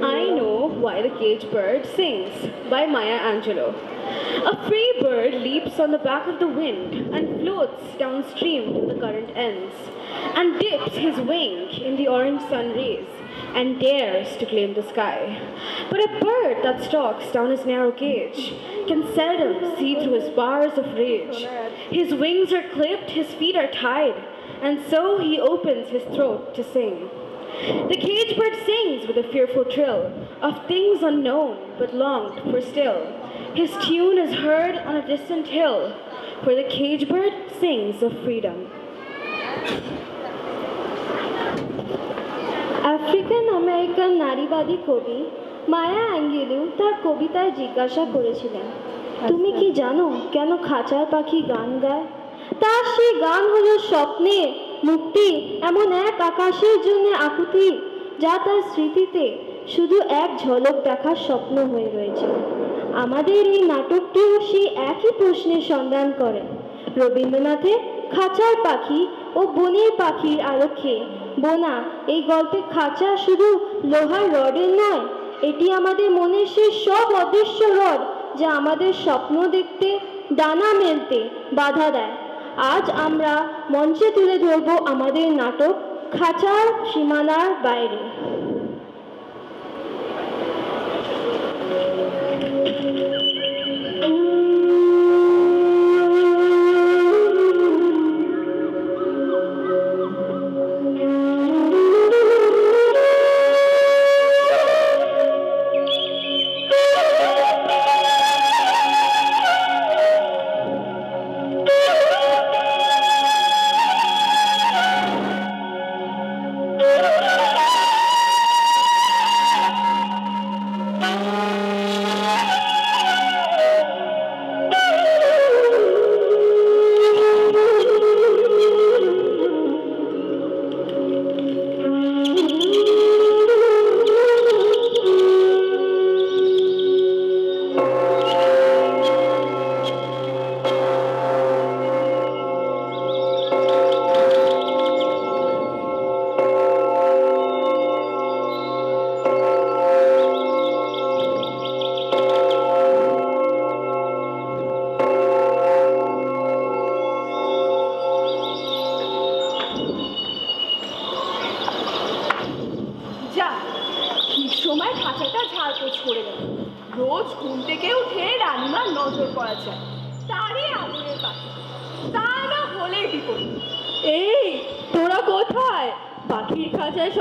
I know why the cage bird sings by Maya Angelou. A free bird leaps on the back of the wind and floats downstream till the current ends, and dips his wing in the orange sun rays and dares to claim the sky. But a bird that stalks down his narrow cage can seldom see through his bars of rage. His wings are clipped, his feet are tied, and so he opens his throat to sing. The cage bird sings with a fearful trill of things unknown but longed for still. His tune is heard on a distant hill, where the cage bird sings of freedom. African American নারীবাদী কবি মায়া অ্যাঙ্গেলু তার কবিতায় জিজ্ঞাসা করেছিলেন, তুমি কি জানো কেন খাঁচার পাখি গান গায়? তার সেই গান হলো স্বপ্নের মুক্তি, এমন এক আকাশের জন্য আকুতি যা তার স্মৃতিতে শুধু এক ঝলক দেখার স্বপ্ন হয়ে রয়েছে। আমাদের এই নাটকটিও সেই একই প্রশ্নের সন্ধান করে। রবীন্দ্রনাথের খাঁচার পাখি ও বনের পাখির আলোকে বোনা এই গল্পে খাঁচা শুধু লোহার রডের নয়, এটি আমাদের মনের সেই সব অদৃশ্য রড যা আমাদের স্বপ্ন দেখতে, ডানা মেলতে বাধা দেয়। আজ আমরা মঞ্চে তুলে ধরব আমাদের নাটক খাঁচার সীমানার বাইরে।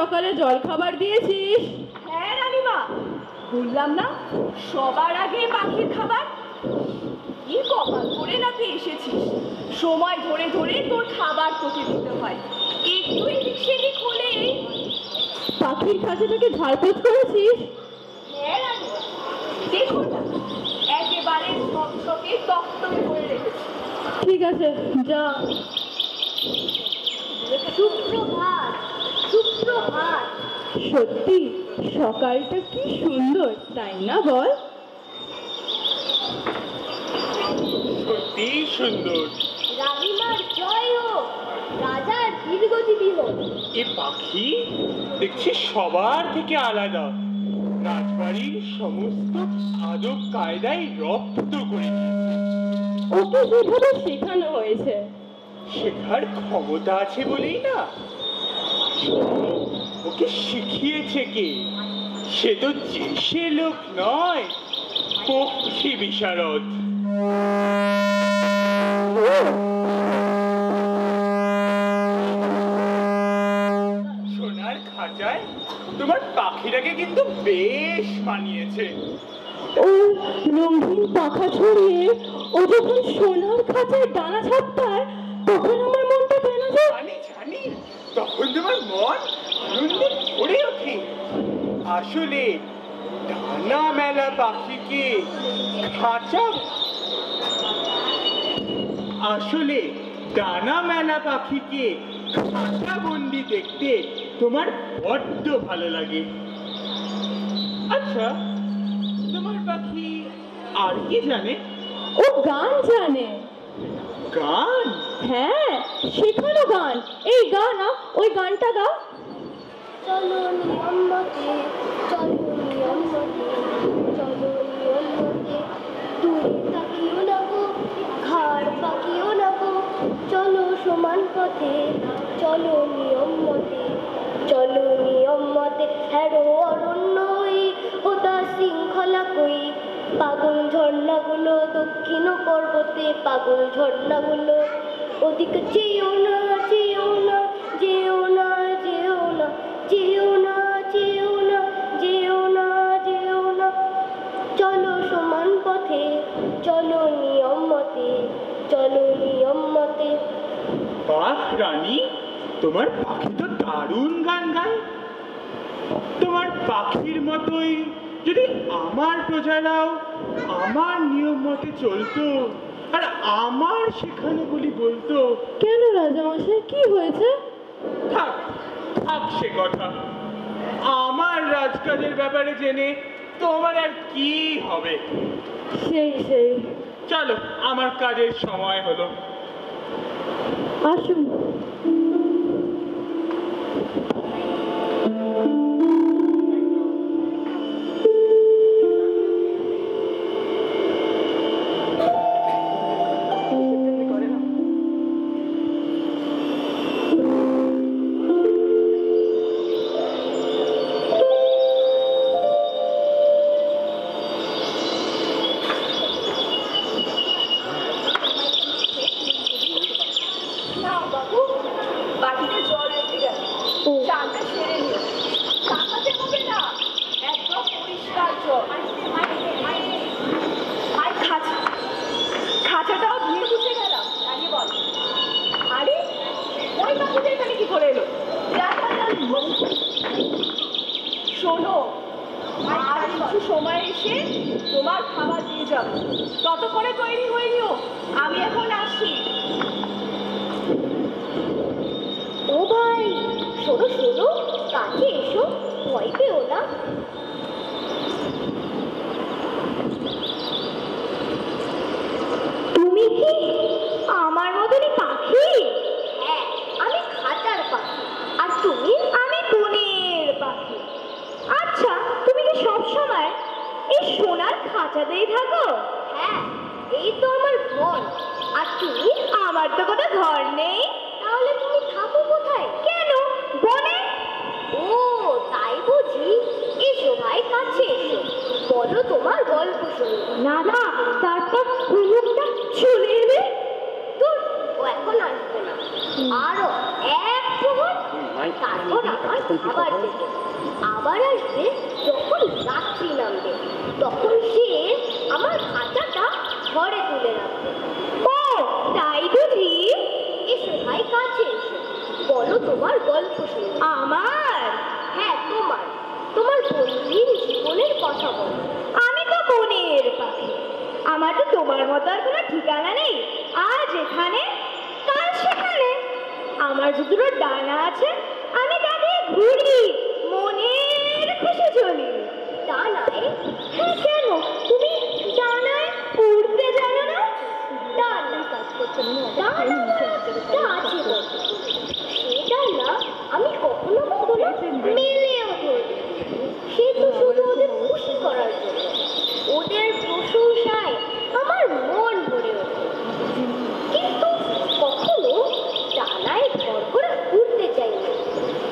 সকালে জল খাবার দিয়েছিস? হ্যাঁ রানীমা, বললাম না সবার আগে পাখির খাবার। কি কপাল করে না তুই এসেছিস, সময় ধরে ধরে তোর খাবার তোকে দিতে হয়, একটু এদিক সেদিক হলে। পাখির খাঁচাটাকে ঝাড়পোছ করেছিস? হ্যাঁ রানীমা, দেখুন না একেবারে ঝকঝকে তক্তকে করে রেখেছি। ঠিক আছে, যা। সুপ্রভাত, সুপ্রভাত। সত্যি সকালটা কি সুন্দর, তাই না বল? সত্যি সুন্দর। রানীমার জয় হোক, রাজার দীর্ঘজীবী হোক। এ পাখি দেখছি সবার থেকে আলাদা, রাজবাড়ির সমস্ত আদব কায়দায় রপ্ত করে ওকে যেভাবে শেখানো হয়েছে। শেখার ক্ষমতা আছে বলেই না, ওকে শিখিয়েছে কে? সে তো যে লোক নয়, পক্ষী বিশারদ। সোনার খাঁচায় তোমার পাখিটাকে কিন্তু বেশ মানিয়েছে। ও রঙিন পাখা ছড়িয়ে ও যখন সোনার খাঁচায় ডানা ছাপতায়, তখন আমার মনটা কেন যায়। জানি জানি, তখন তোমার মন আনন্দে ভরে ওঠে। আসলে ডানা মেলা পাখিকে খাঁচা আসলে ডানা মেলা পাখিকে খাঁচা বন্দি দেখতে তোমার বড্ড ভালো লাগে। আচ্ছা, তোমার পাখি আর কি জানে? ও গান জানে। গান? হ্যাঁ, শেখানো গান। এই গান, ওই গানটা গা। চলো নিয়ম মতে, চলো হ্যারো অরণ্য ও তার শৃঙ্খলা কই, পাগল ঝর্ণাগুলো দক্ষিণ পর্বতে, পাগল ঝর্ণাগুলো ওদিকে যেও না যেও না যেও না যেও না যেও না যেও না যেও না যেও না, চলো সমান পথে, চলো নিয়ম মতে, চলো নিয়ম মতে। বাহ রানী, তোমার পাখি তো দারুণ গান গায়। তোমার পাখির মতোই যদি আমার প্রজারাও আমার নিয়ম মতে চলতো আর আমার শেখানোগুলি বলতো। কেন রাজামশাই, কি হয়েছে? থাক থাক সে কথা। আমার রাজকাজের ব্যাপারে জেনে তোমার আর কি হবে? সেই চলো, আমার কাজের সময় হলো। আসুন। না বাবু, বাটিতে জল রেখে গেল, চানটা সেরে নিও। তাকাতে হবে না, একদম পরিষ্কার জল। আর খাঁচাটাও ধুয়ে মুছে গেলাম। আগে বল, আরে ওই বাবুটা এখানে কি করে এলো? শোনো, আর কিছু সময় এসে তোমার খাবার দিয়ে যাবো, তত করে তৈরি হয়ে নিও। আমি এখন আসি। ও ভাই, শোনো শোনো, কাছে এসো, ভয় পেও না। তুমি কি আমার মতনই পাখি? হ্যাঁ, আমি খাঁচার পাখি। আর তুমি? আমি বনের পাখি। আচ্ছা, তুমি কি সব সময় এই সোনার খাঁচাতেই থাকো? হ্যাঁ, এই তো আমার ঘর। আর তুমি? আমার তো কোনো ঘর নেই। তাহলে তুমি থাকো কোথায়? কেন, বনে? ও তাই বুঝি। এসো ভাই, কাছে এসো, বলো তোমার গল্প শুনি। না না, তারপর লোকটা চলে এলে। দূর, ও এখন আসবে না। আরো এক প্রহর, তারপর আমার খাবার দেবে। আবার আসবে যখন রাত্রি নামবে, তখন সে আমার খাঁচাটা ঘরে তুলে রাখবে। ও তাই বুঝি। এসো ভাই, কাছে এসো, বলো তোমার গল্প শুনি। আমার? হ্যাঁ তোমার, তোমার বন্দির জীবনের কথা বলো। আমি তো বনের পাখি, আমার তো তোমার মতো আর কোনো ঠিকানা নেই। আজ এখানে, কাল সেখানে। আমার যে দুটো ডানা আছে, আমি ডানে ঘুরি, মনের খুশি চলি। ডানায়? হ্যাঁ, কেন তুমি ডানায় উড়তে জানো না? ডানা কাজ করছে না, ডানা আছে বটে। সেটা না, আমি কখনো কখনো মেলেও ধরি। সে তো শুধু ওদের খুশি করার জন্য। ওদের প্রশংসায় আমার মন ভরে ওঠে, কিন্তু কখনো ডানায় ভর করে উঠতে চাই না।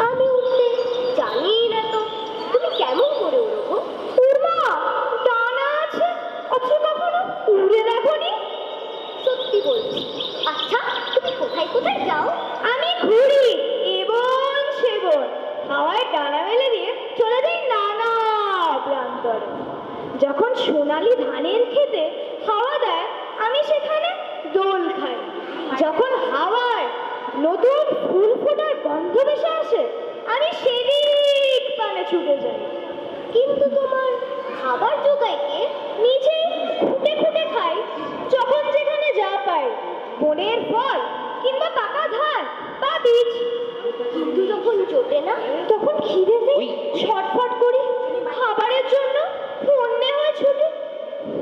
আমি উঠতে জানি না তো। তুমি কেমন করে উড়বো? উড়বা? ডানা আছে, অথচ কখনো উড়ে দেখোনি? সত্যি বলছি। আচ্ছা, তুমি কোথায় কোথায় যাও? আমি ঘুরি, এবন সেবন, হাওয়ায় ডানা মেলে দিয়ে চলে যাই নানা প্রান্তরে। যখন সোনালি ধানের খেতে হাওয়া দেয়, আমি সেখানে দোল খাই। যখন হাওয়ায় নতুন ফুল ফোটার গন্ধ ভেসে আসে, আমি সেদিক পানে ছুটে যাই। কিন্তু তোমার খাবার জোগায় কে? নিজেই খুঁটে খুঁটে খাই, যখন যেখানে যা পাই, বনের ফল কিংবা পাকা ধান বা বীজ। কিন্তু যখন জোটে না, তখন খিদেতে ছটফট করি খাবারের জন্য, অন্যে হয়ে ছুটি।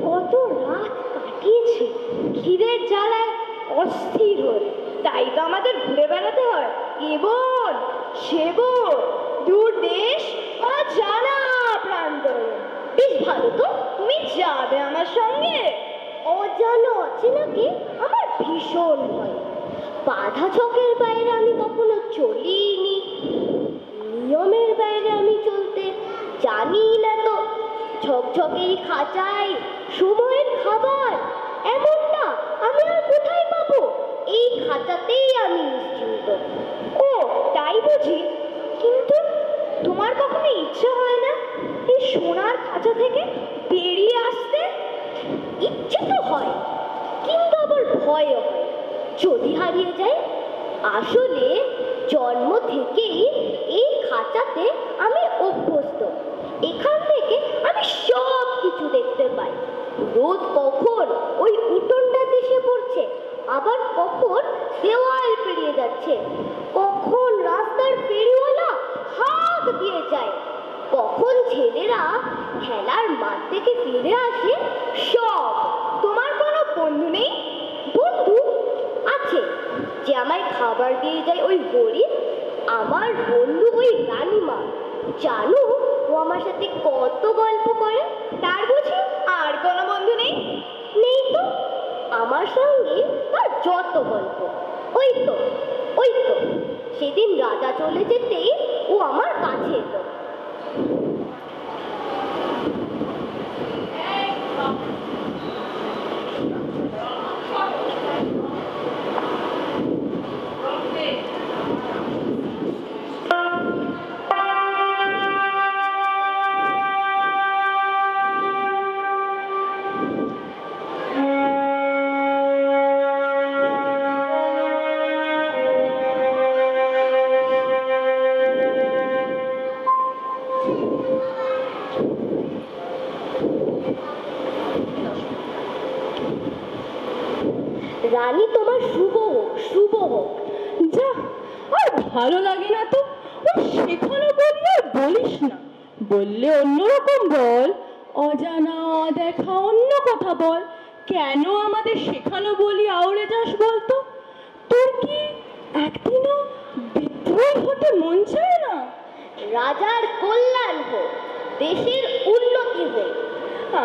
কত রাত কাটিয়েছি খিদের জ্বালায় অস্থির হয়ে। তাই তো আমাদের ঘুরে বেড়াতে হয় এবন সেবন, দূর দেশ অজানা প্রান্তরে। বেশ ভালো তো, তুমি যাবে আমার সঙ্গে? অজানা অচেনাকে আমার ভীষণ ভয়। বাধা ছকের বাইরে আমি কখনো চলিনি, নিয়মের বাইরে আমি চলতে ঝকঝকে এই খাঁচায় সময়ের খাবার, এমনটা আমি আর কোথায় পাবো? এই খাঁচাতেই আমি নিশ্চিন্ত। ও তাই বুঝি? কিন্তু তোমার কখনো ইচ্ছে হয় না এই সোনার খাঁচা থেকে বেরিয়ে আসতে? ইচ্ছে তো হয়, কিন্তু আবার ভয়ও হয় যদি হারিয়ে যায়। আসলে জন্ম থেকেই এই খাঁচাতে আমি অভ্যস্ত। এখান থেকে আমি সব কিছু দেখতে পাই। রোদ কখন ওই উঠোনটাতে এসে পড়ছে, আবার কখন দেওয়াল পেরিয়ে যাচ্ছে, কখন রাস্তার ফেরিওয়ালা হাঁক দিয়ে যায়, কখন ছেলেরা খেলার মাঠ থেকে ফিরে আসে, সব। তোমার কোনো বন্ধু নেই? বন্ধু আছে, যে আমায় খাবার দিয়ে যায় ওই গরিব। আমার বন্ধু ওই রানীমা। জানো ও আমার সাথে কত গল্প করে? তার বুঝি আর কোনো বন্ধু নেই? নেই তো, আমার সঙ্গে তার যত গল্প। ওই তো ওই তো সেদিন রাজা চলে যেতেই ও আমার কাছে এলো। রানী তোমার শুভ হোক, শুভ হোক। যা, আর ভালো লাগে না তো। ও শেখানো বলি আর বলিস না, বললে অন্যরকম বল, অজানা অদেখা অন্য কথা বল। কেন আমাদের শেখানো বলি আউড়ে যাস বলতো? তোর কি একদিনও বিদ্রোহী হতে মন চায় না? রাজার কল্যাণ হোক, দেশের উন্নতি হোক।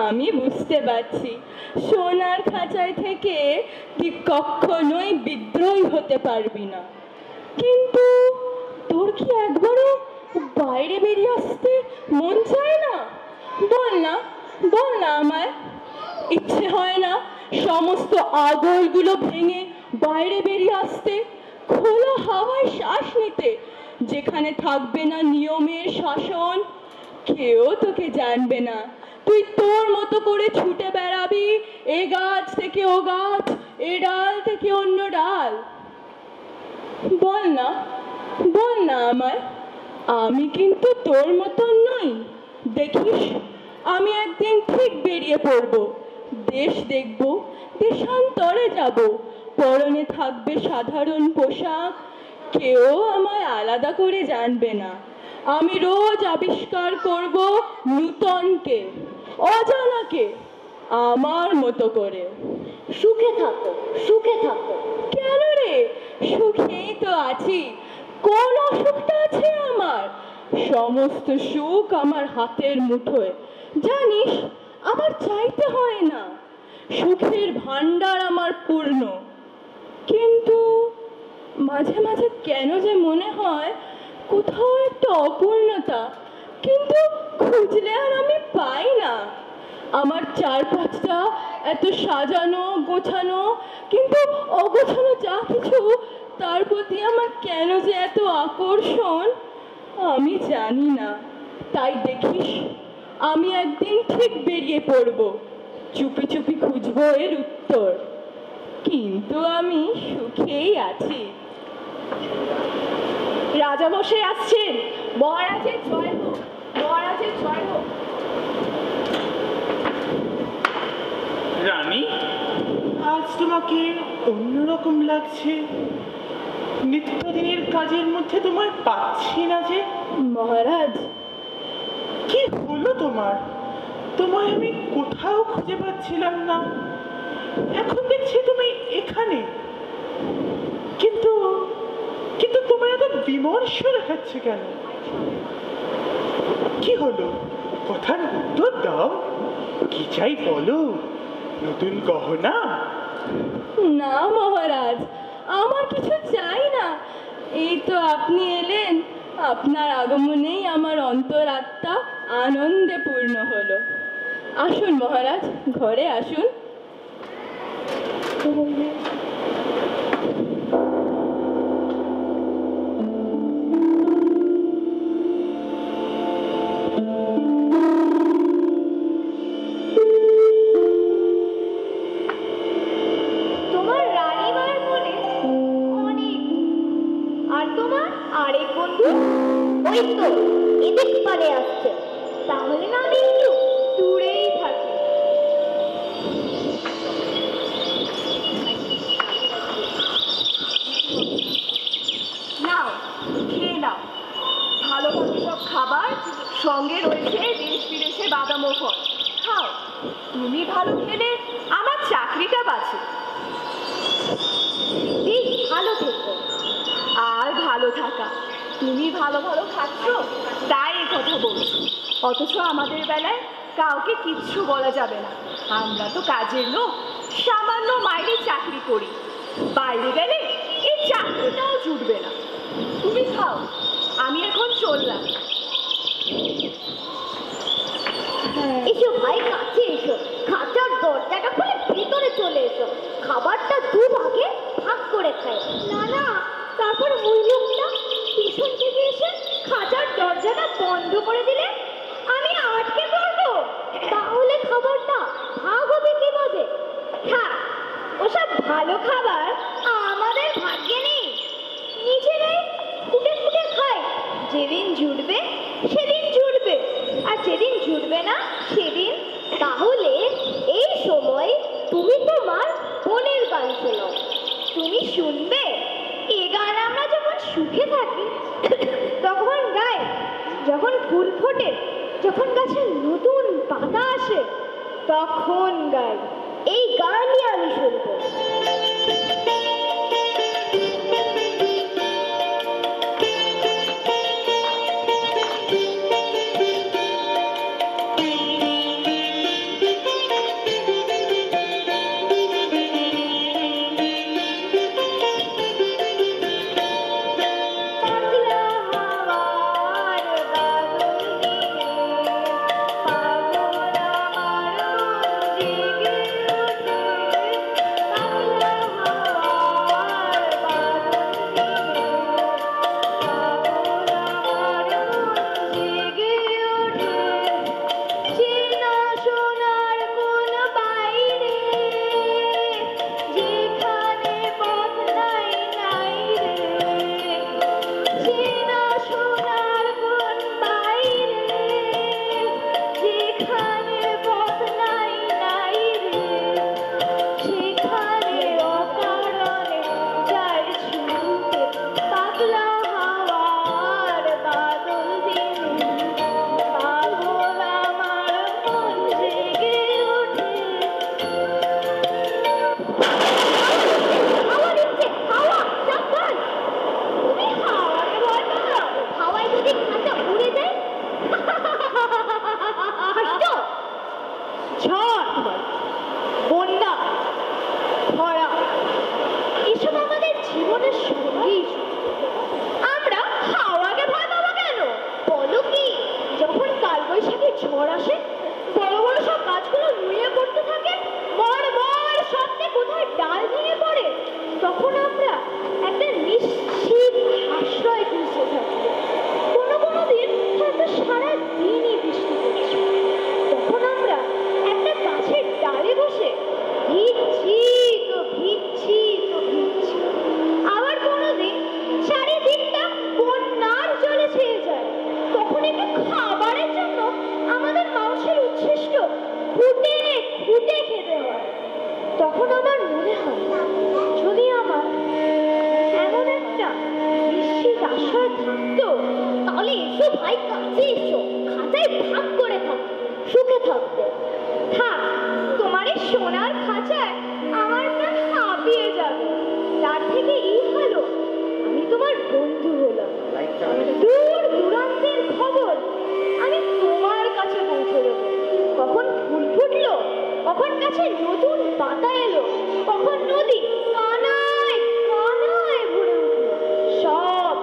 আমি বুঝতে পারছি, সোনার খাঁচায় থেকে তুই কখনোই বিদ্রোহী হতে পারবি না। কিন্তু তোর কি একবারও বাইরে বেরিয়ে আসতে মন চায় না? বল না, বল না আমায়। ইচ্ছে হয় না সমস্ত আগলগুলো ভেঙে বাইরে বেরিয়ে আসতে, খোলা হাওয়ায় শ্বাস নিতে, যেখানে থাকবে না নিয়মের শাসন, কেউ তোকে জানবে না, তুই তোর মতো করে ছুটে বেড়াবি এ গাছ থেকে ও গাছ, এ ডাল থেকে অন্য ডাল। বল না, বল না আমায়। আমি কিন্তু তোর মতন নই। দেখিস, আমি একদিন ঠিক বেরিয়ে পড়ব, দেশ দেখব, দেশান্তরে যাব, পরনে থাকবে সাধারণ পোশাক, কেউ আমায় আলাদা করে জানবে না। আমি রোজ আবিষ্কার করব নূতনকে, অজানাকে, আমার মতো করে। সুখে থাকো, সুখে থাকো। কেন রে? সুখেই তো আছি। কোন অসুখটা আছে আমার? সমস্ত সুখ আমার হাতের মুঠোয়, জানিস, আবার চাইতে হয় না। সুখের ভান্ডার আমার পূর্ণ। কিন্তু মাঝে মাঝে কেন যে মনে হয় কোথাও একটা অপূর্ণতা, কিন্তু খুঁজলে আর আমি পাই না। আমার চারপাশটা এত সাজানো গোছানো, কিন্তু অগোছানো যা কিছু, তার প্রতি আমার কেন যে এত আকর্ষণ আমি জানি না। তাই দেখিস, আমি একদিন ঠিক বেরিয়ে পড়ব, চুপি চুপি খুঁজবো এর উত্তর। কিন্তু আমি সুখেই আছি। রাজামশাই আসছেন। মহারাজের জয় হোক, মহারাজের জয় হোক। রানী, আজ তোমাকে অন্যরকম লাগছে। নিত্যদিনের কাজের মধ্যে তোমার পাচ্ছি না যে। মহারাজ, কি হলো তোমার? তোমায় আমি কোথাও খুঁজে পাচ্ছিলাম না, এখন দেখছি তুমি এখানে। কিন্তু কিন্তু তোমায় এত বিমর্ষ দেখাচ্ছে কেন? কি হলো? কথার উত্তর দাও। কি চাই বলো? নতুন গহনা? না মহারাজ, আমার কিছু চাই না। এই তো আপনি এলেন, আপনার আগমনেই আমার অন্তরাত্মা আনন্দে পূর্ণ হলো। আসুন মহারাজ, ঘরে আসুন। তোমার রানীমার মনে অনেক, আর তোমার আরেক বন্ধু ওই তো এদিক পারে আসছে। তাহলে না আমি একটু দূরেই থাকি। নাও, খেয়ে নাও। ভালো ভালো সব খাবার, সঙ্গে রয়েছে দেশ বিদেশে বাদাম ও ফল। খাও, তুমি ভালো খেলে আমার চাকরিটা বাঁচে। বেশ ভালো থেকো। আর ভালো থাকা, তুমি ভালো ভালো খাচ্ছ তাই এ কথা বলছো। অথচ আমাদের বেলায় কাউকে কিচ্ছু বলা যাবে না। আমরা তো কাজের লোক, সামান্য মাইনে চাকরি করি। বাইরে গেলে এই চাকরিটাও জুটবে না। তুমি খাও, আমি এখন চললাম। এসো ভাই, কাছে এসো। খাঁচার দরজাটা খুলে ভিতরে চলে এসো। খাবারটা দুভাগে ভাগ করে খাই। না না, তারপর ওই লোকটা পিছন থেকে এসে খাঁচার দরজাটা বন্ধ করে দিলে আমি আটকে পড়বো। তাহলে খাবারটা ভাগ হবে কিভাবে? হ্যাঁ, ওসব ভালো খাবার আমাদের ভাগ্যে নেই। নিজেরাই ফুটে ফুটে খাই। যেদিন জুটবে সেদিন জুটবে, আর যেদিন জুটবে না সেদিন। তাহলে এই সময় তুমি তোমার বোনের গান শোনাও। তুমি শুনবে? এ গান আমরা যখন সুখে থাকি তখন গাই, যখন ফুল ফোটে, যখন গাছে নতুন পাতা আসে তখন গাই। এই গানই আমি শুনবো। ঝড় আসে, বড় বড় সব গাছগুলো নুয়ে পড়তে থাকে, বড় বড় শব্দে কোথায় ডাল ভেঙে পড়ে, তখন আমরা একটা নিশ্চিত আশ্রয় খুঁজতে থাকি। কোনো কোনো দিন হয়তো সারা দিনই বৃষ্টি পড়ছে, তখন আমরা একটা গাছের ডালে বসে ভিজছি তো ভিজছি তো ভিজছি। আবার কোনোদিন চারিদিকটা বন্যার জলে ছেয়ে যায়, তখন একটু খাবারের জন্য আমাদের মাংসের উচ্ছিষ্ট খুঁটে খুঁটে খেতে হয়। তখন আমার মনে হয় যদি আমার এমন একটা নিশ্চিত আশ্রয় থাকতো, তাহলে এসো ভাই, কাছে এসো, খাঁচায় ভাগ করে থাকতো, সুখে থাকতো। থাক, তোমার এই সোনার খাঁচায় আমার প্রাণ হাঁপিয়ে যাবে, তার থেকে এই ভালো আমি তোমার বন্ধু হলাম। দূর দূরান্তের খবর আমি তোমার কাছে পৌঁছে দেবো। কখন ফুল ফুটলো, কখন গাছে নতুন পাতা এলো, কখন নদী কানায় কানায় ভরে উঠলো, সব।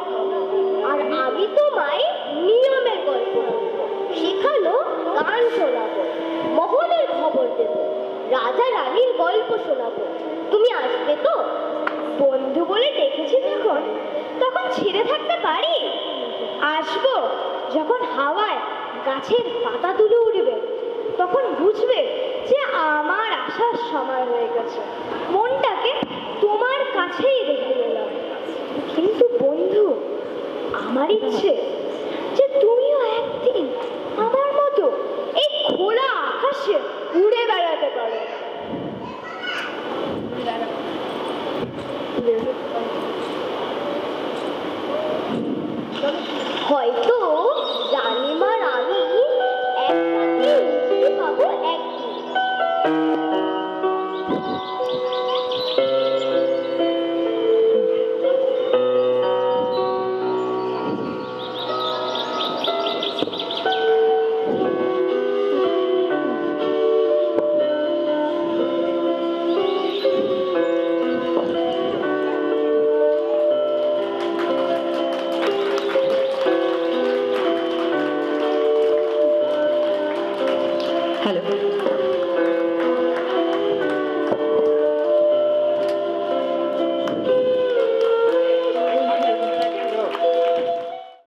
আর আমি তোমায় নিয়মের গল্প বলবো, শেখানো গান শোনাবো। মহলের খবর দেব, রাজা রানীর গল্প শোনাবো। তুমি আসবে তো? বন্ধু বলে ডেকেছি যখন, তখন ছেড়ে থাকতে পারি? আসবো যখন হাওয়ায় গাছের পাতা তুলে উঠবে, তখন বুঝবে যে আমার আসার সময় হয়ে গেছে। মনটাকে তোমার কাছেই রেখে গেলাম। কিন্তু বন্ধু, আমার ইচ্ছে যে তুমিও একদিন আমার মতো এই খোলা আকাশে উড়ে বেড়াতে পারো। হয়তো রানীমার আমি একসাথে উঠতে পাবো একদিন। হ্যালো,